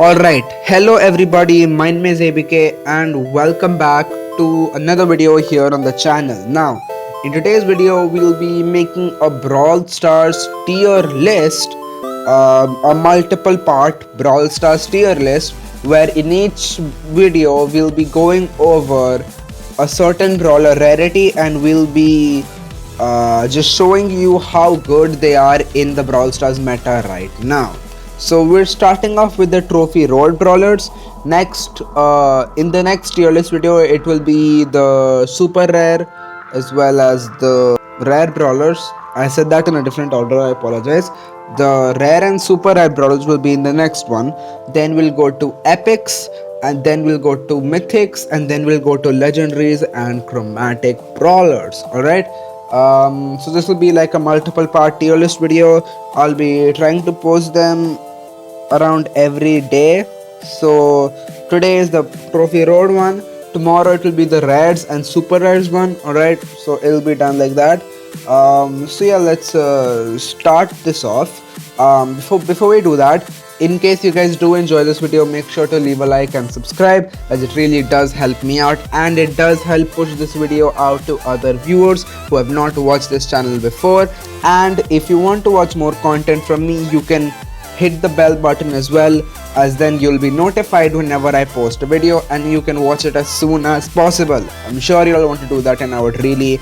Alright, hello everybody, my name is ABK and welcome back to another video here on the channel. Now, in today's video, we'll be making a Brawl Stars tier list, a multiple part Brawl Stars tier list, where in each video, we'll be going over a certain brawler rarity and we'll be just showing you how good they are in the Brawl Stars meta right now. So we're starting off with the trophy road brawlers. Next, in the next tier list video, it will be the super rare as well as the rare brawlers. I said that in a different order, I apologize. The rare and super rare brawlers will be in the next one. Then we'll go to epics, and then we'll go to mythics, and then we'll go to legendaries and chromatic brawlers. Alright. So this will be like a multiple part tier list video. I'll be trying to post them around every day. So today is the trophy road one, tomorrow it will be the rares and super rares one. Alright, so it'll be done like that. So yeah, let's start this off. Before we do that, in case you guys do enjoy this video, make sure to leave a like and subscribe, as it really does help me out and it does help push this video out to other viewers who have not watched this channel before. And if you want to watch more content from me, you can hit the bell button as well, as then you'll be notified whenever I post a video and you can watch it as soon as possible. I'm sure you'll want to do that and I would really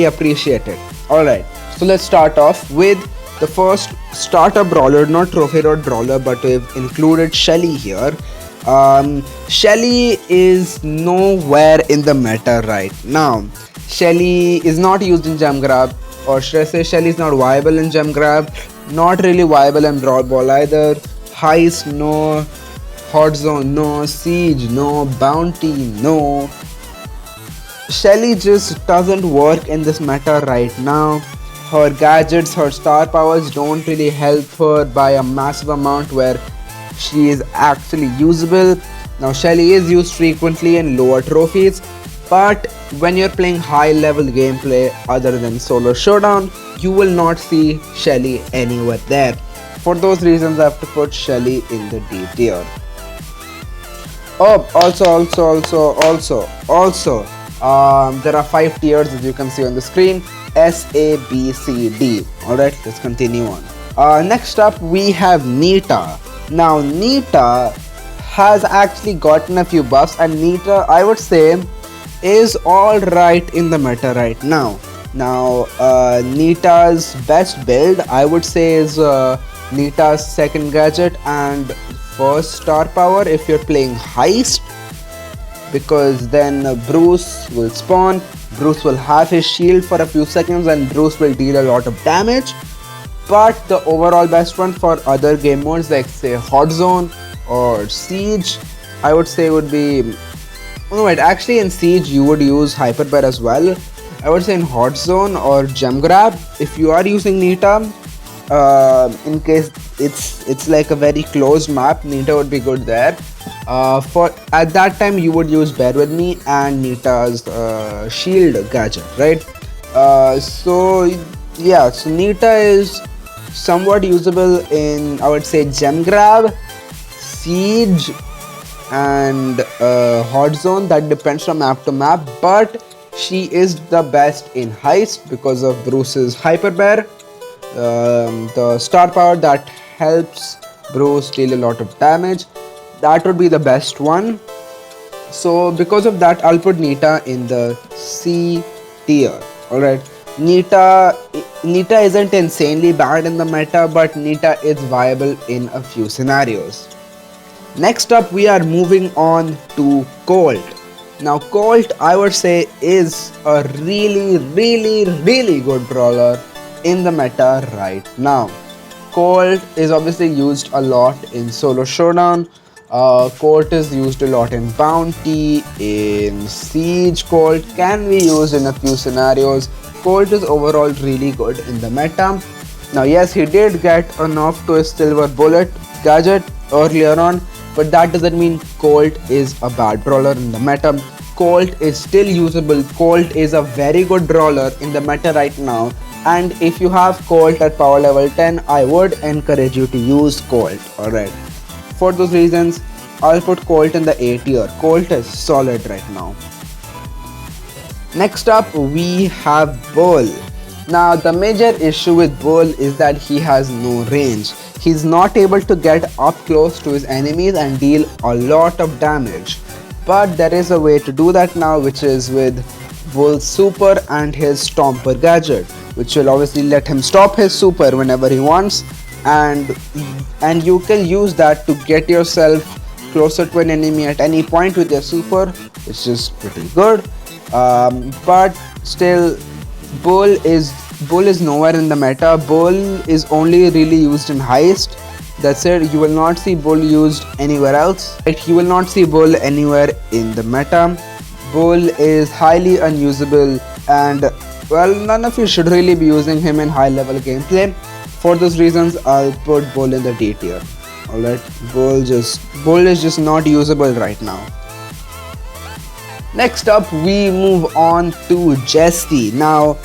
appreciate it. Alright, so let's start off with the first starter brawler, not trophy road brawler, but we've included Shelly here. Shelly is nowhere in the meta right now. Shelly is not used in gem grab, or should I say Shelly is not viable in gem grab, not really viable in Brawl Ball either. Heist, no. Hot zone, no. Siege, no. Bounty, no. Shelly just doesn't work in this meta right now. Her gadgets, her star powers don't really help her by a massive amount where she is actually usable. Now Shelly is used frequently in lower trophies, but when you're playing high level gameplay other than solo showdown, you will not see Shelly anywhere there. For those reasons, I have to put Shelly in the D tier. Oh, also, there are 5 tiers as you can see on the screen. S, A, B, C, D. Alright, let's continue on. Next up, we have Nita. Now, Nita has actually gotten a few buffs, and Nita, I would say, is alright in the meta right now. Now, Nita's best build, I would say, is Nita's second gadget and first star power if you're playing heist, because then Bruce will spawn, Bruce will have his shield for a few seconds and Bruce will deal a lot of damage. But the overall best one for other game modes like say Hot Zone or Siege, I would say would be... Oh wait, actually in Siege you would use Hyper Bear as well. I would say in Hot Zone or Gem Grab, if you are using Nita, in case it's like a very closed map, Nita would be good there. For at that time you would use Bear With Me and Nita's shield gadget, right? So yeah, so Nita is somewhat usable in, I would say, Gem Grab, Siege and Hot Zone. That depends from map to map, but she is the best in heist because of Bruce's Hyper Bear, the star power that helps Bruce deal a lot of damage. That would be the best one. So because of that, I'll put Nita in the C tier. Alright, Nita isn't insanely bad in the meta, but Nita is viable in a few scenarios. Next up, we are moving on to Colt. Now Colt, I would say, is a really good brawler in the meta right now. Colt is obviously used a lot in solo showdown. Colt is used a lot in bounty, in siege. Colt can be used in a few scenarios. Colt is overall really good in the meta. Now yes, he did get a nerf to his silver bullet gadget earlier on, but that doesn't mean Colt is a bad brawler in the meta. Colt is still usable. Colt is a very good brawler in the meta right now, and if you have Colt at power level 10, I would encourage you to use Colt. Alright. For those reasons, I'll put Colt in the A tier. Colt is solid right now. Next up, we have Brawl. Now, the major issue with Brawl is that he has no range. He's not able to get up close to his enemies and deal a lot of damage. But there is a way to do that now, which is with Brawl's super and his Stomper gadget, which will obviously let him stop his super whenever he wants, and you can use that to get yourself closer to an enemy at any point with your super, which is pretty good. But still, Bull is nowhere in the meta. Bull is only really used in heist. That's it. You will not see Bull used anywhere else. Right? You will not see Bull anywhere in the meta. Bull is highly unusable, and well, none of you should really be using him in high level gameplay. For those reasons, I'll put Bull in the D tier. Alright, Bull is just not usable right now. Next up, we move on to Jessie. Now,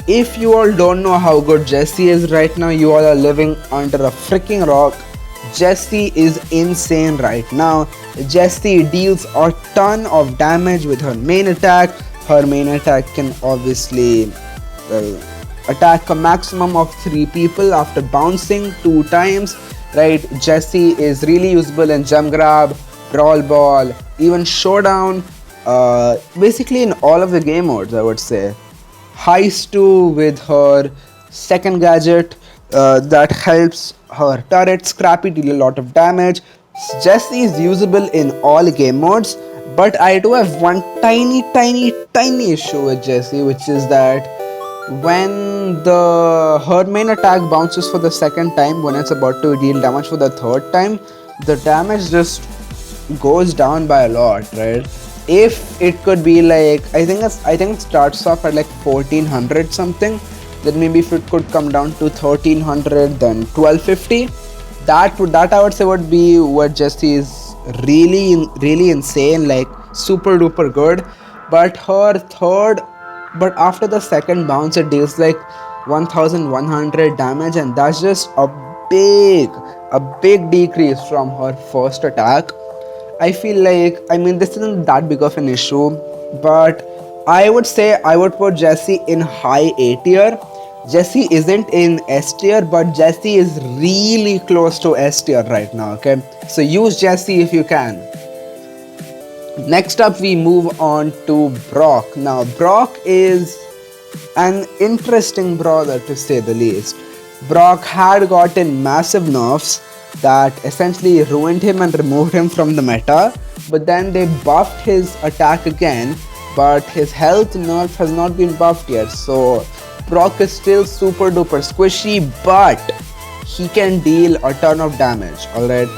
if you all don't know how good Jessie is right now, you all are living under a freaking rock. Jessie is insane right now. Jessie deals a ton of damage with her main attack. Her main attack can obviously attack a maximum of 3 people after bouncing 2 times. Right, Jessie is really usable in Jump Grab, Brawl Ball, even Showdown. Basically in all of the game modes, I would say. Heist too with her second gadget that helps her turret Scrappy deal a lot of damage. Jessie is usable in all game modes, but I do have one tiny issue with Jessie, which is that when her main attack bounces for the second time, when it's about to deal damage for the third time, the damage just goes down by a lot, right? If it could be like, I think it starts off at like 1400 something, then maybe if it could come down to 1300, then 1250, that I would say would be where Jessie is really insane, like super duper good. But after the second bounce, it deals like 1100 damage, and that's just a big decrease from her first attack. I feel like, I mean, this isn't that big of an issue, but I would say I would put Jessie in high A tier. Jessie isn't in S tier, but Jessie is really close to S tier right now, okay? So use Jessie if you can. Next up, we move on to Brock. Now, Brock is an interesting brawler to say the least. Brock had gotten massive nerfs that essentially ruined him and removed him from the meta, but then they buffed his attack again, but his health nerf has not been buffed yet. So Brock is still super duper squishy, but he can deal a ton of damage. Alright,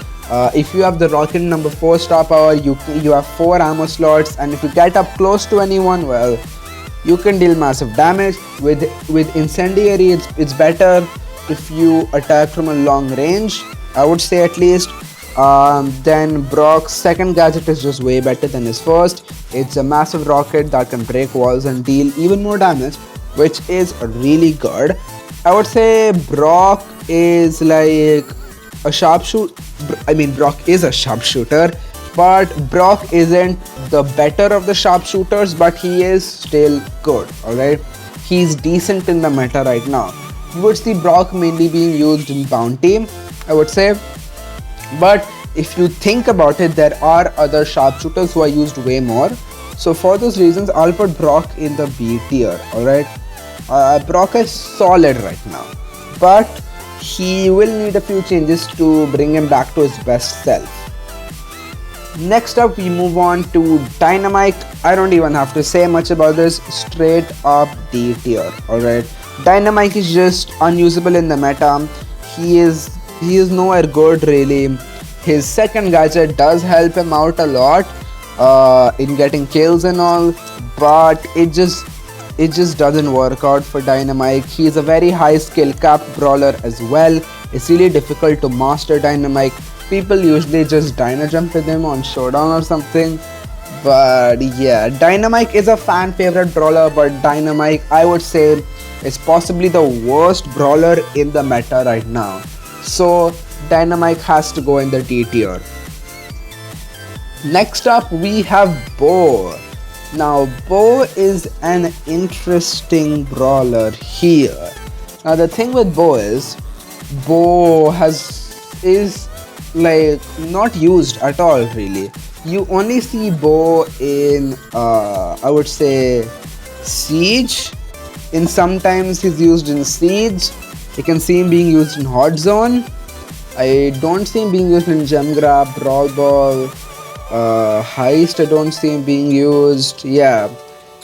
if you have the rocket number 4 star power, you have 4 ammo slots, and if you get up close to anyone, well, you can deal massive damage. With incendiary, it's better if you attack from a long range, I would say at least. Then Brock's second gadget is just way better than his first. It's a massive rocket that can break walls and deal even more damage, which is really good. I would say Brock is like a sharpshooter. I mean, Brock is a sharpshooter, but Brock isn't the better of the sharpshooters, but he is still good. Alright, he's decent in the meta right now. You would see Brock mainly being used in Bounty, I would say, but if you think about it, there are other sharpshooters who are used way more. So for those reasons, I'll put Brock in the B tier. Alright, Brock is solid right now, but he will need a few changes to bring him back to his best self. Next up, we move on to Dynamite. I don't even have to say much about this. Straight up D tier. Alright, Dynamite is just unusable in the meta. He is nowhere good really. His second gadget does help him out a lot in getting kills and all, but it just doesn't work out for Dynamite. He's a very high skill capped brawler as well. It's really difficult to master Dynamite. People usually just dyna jump with him on Showdown or something. But yeah, Dynamite is a fan favorite brawler, but Dynamite, I would say, is possibly the worst brawler in the meta right now. So Dynamite has to go in the D tier. Next up we have Bo. Now Bo is an interesting brawler here. Now the thing with Bo is is like not used at all really. You only see Bo in I would say Siege. In sometimes he's used in Siege. You can see him being used in Hot Zone. I don't see him being used in Gem Grab, Brawl Ball, Heist. I don't see him being used. Yeah,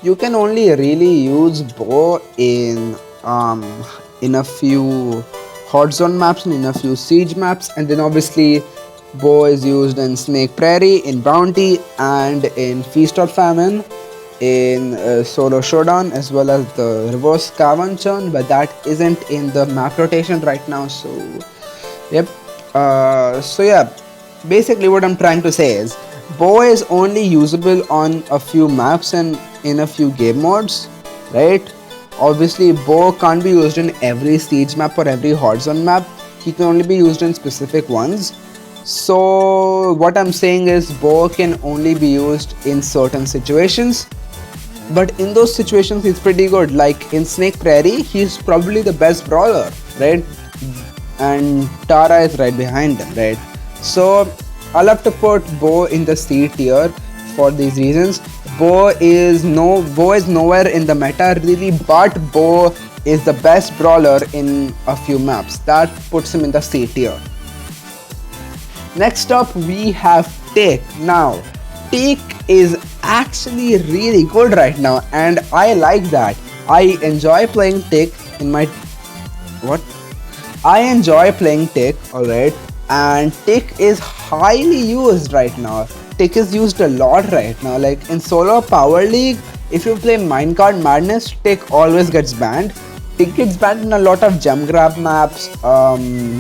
you can only really use Bo in a few Hot Zone maps and in a few Siege maps, and then obviously Bo is used in Snake Prairie, in Bounty, and in Feast or Famine, in Solo Showdown, as well as the Reverse Cavern Churn, but that isn't in the map rotation right now. So yep. So yeah, basically what I'm trying to say is Bo is only usable on a few maps and in a few game modes, right? Obviously Bo can't be used in every Siege map or every Hot Zone map. He can only be used in specific ones. So what I'm saying is Bo can only be used in certain situations, but in those situations he's pretty good. Like in Snake Prairie, he's probably the best brawler, right? And Tara is right behind him, right? So I'll have to put Bo in the C tier for these reasons. Bo is nowhere in the meta really, but Bo is the best brawler in a few maps. That puts him in the C tier. Next up we have Tick. Now Tick is actually really good right now, and I like that. I enjoy playing Tick in my I enjoy playing Tick, alright, and Tick is highly used right now. Tick is used a lot right now. Like in Solo Power League, if you play Minecart Madness, Tick always gets banned. Tick gets banned in a lot of Gem Grab maps.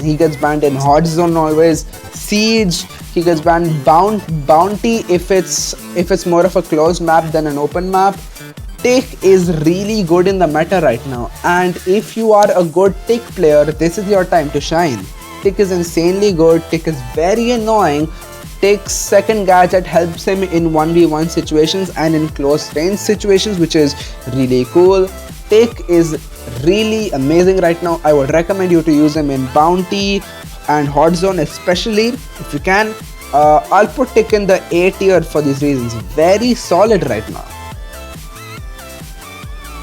He gets banned in Hot Zone always. Siege, he gets banned. Bounty if it's more of a closed map than an open map. Tick is really good in the meta right now, and if you are a good Tick player, this is your time to shine. Tick is insanely good. Tick is very annoying. Tick's second gadget helps him in 1v1 situations and in close range situations, which is really cool. Tick is really amazing right now. I would recommend you to use him in Bounty and Hot Zone, especially if you can. I'll put Tick in the A tier for these reasons. Very solid right now.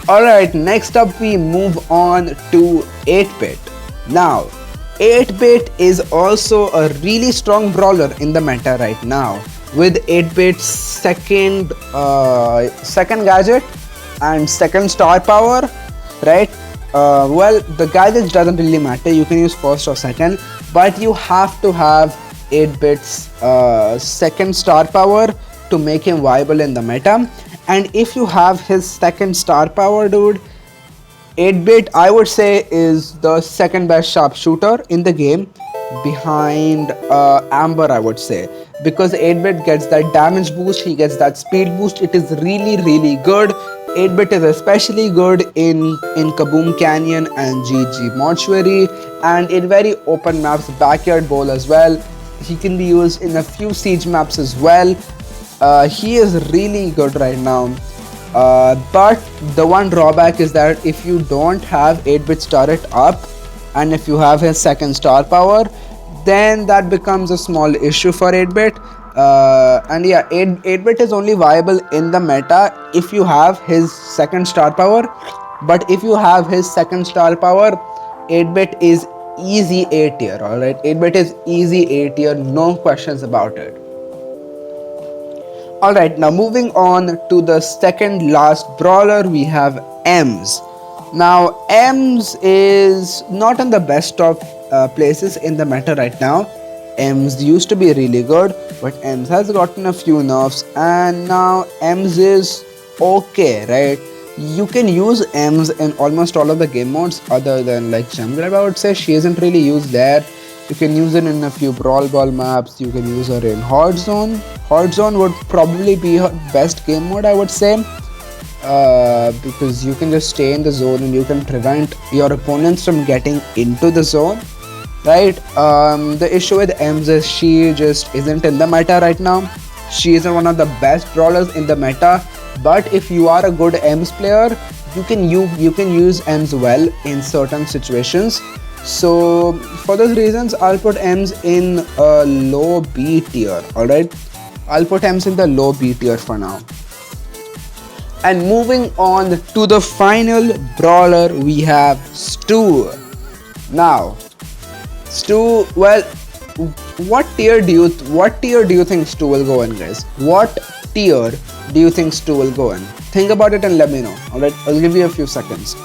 Alright, next up we move on to 8-Bit. Now, 8-Bit is also a really strong brawler in the meta right now, with 8-Bit's second gadget and second star power, right? Well, the gadgets doesn't really matter. You can use first or second, but you have to have 8-Bit's second star power to make him viable in the meta. And if you have his second star power, dude, 8-Bit I would say is the second best sharpshooter in the game, behind Amber, I would say, because 8-Bit gets that damage boost, he gets that speed boost. It is really good. 8-Bit is especially good in Kaboom Canyon and GG Mortuary, and in very open maps, Backyard Bowl as well. He can be used in a few siege maps as well. He is really good right now, but the one drawback is that if you don't have 8-Bit's turret up and if you have his second star power, then that becomes a small issue for 8-Bit. And yeah, 8-Bit is only viable in the meta if you have his second star power, but if you have his second star power, 8-Bit is easy A tier. Alright, 8-Bit is easy A tier, no questions about it. Alright, now moving on to the second last brawler, we have Ems. Now Ems is not in the best of places in the meta right now. Ems used to be really good, but Ems has gotten a few nerfs, and now Ems is okay, right? You can use Ems in almost all of the game modes other than like Gem Grab. I would say she isn't really used there. You can use it in a few Brawl Ball maps. You can use her in Hot Zone. Hot Zone would probably be her best game mode, I would say, because you can just stay in the zone and you can prevent your opponents from getting into the zone. right? The issue with Ems is she just isn't in the meta right now. She isn't one of the best brawlers in the meta. But if you are a good Ems player, you can use Ems well in certain situations. So for those reasons, I'll put Ems in a low B tier. Alright, I'll put Ems in the low B tier for now. And moving on to the final brawler, we have Stu. Now, Stu, well, what tier do you think Stu will go in, guys? What tier do you think Stu will go in? Think about it and let me know. Alright, I'll give you a few seconds.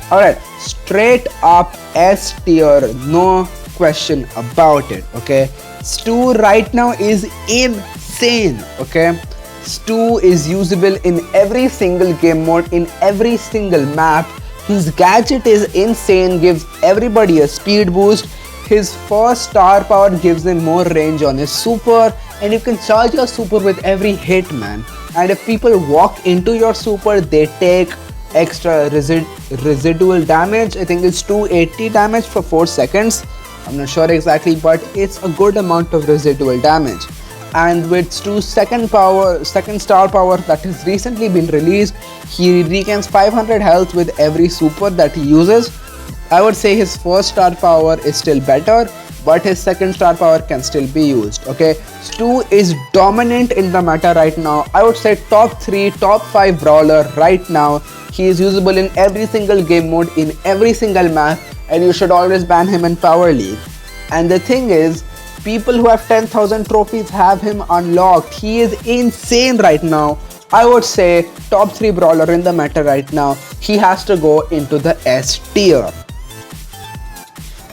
Alright, straight up S tier, no question about it. Okay, Stu right now is insane. Okay, Stu is usable in every single game mode, in every single map. His gadget is insane, gives everybody a speed boost. His first star power gives him more range on his super, and you can charge your super with every hit, man. And if people walk into your super, they take extra residual damage. I think it's 280 damage for 4 seconds. I'm not sure exactly, but it's a good amount of residual damage. And with Stu's second star power that has recently been released, he regains 500 health with every super that he uses. I would say his first star power is still better, but his second star power can still be used. Okay, Stu is dominant in the meta right now. I would say top 3, top 5 brawler right now. He is usable in every single game mode, in every single map, and you should always ban him in Power League. And the thing is, people who have 10,000 trophies have him unlocked. He is insane right now. I would say top 3 brawler in the meta right now. He has to go into the S tier.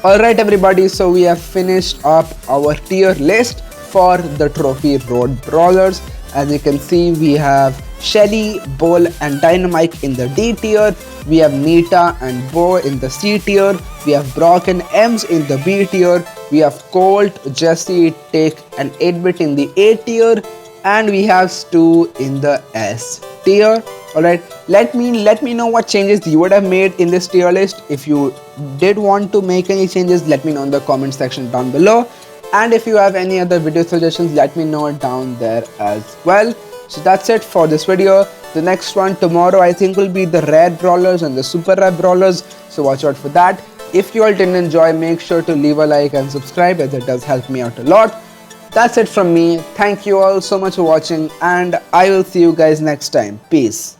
Alright everybody, so we have finished up our tier list for the trophy road brawlers. As you can see, we have Shelly, Bull and Dynamite in the D tier. We have Nita and Bo in the C tier. We have Brock and Ems in the B tier. We have Colt, Jesse, Tick and 8-Bit in the A tier. And we have Stu in the S tier. Alright, let me know what changes you would have made in this tier list. If you did want to make any changes, let me know in the comment section down below. And if you have any other video suggestions, let me know down there as well. So that's it for this video. The next one tomorrow I think will be the rare brawlers and the super rare brawlers. So watch out for that. If you all didn't enjoy, make sure to leave a like and subscribe, as it does help me out a lot. That's it from me. Thank you all so much for watching, and I will see you guys next time. Peace.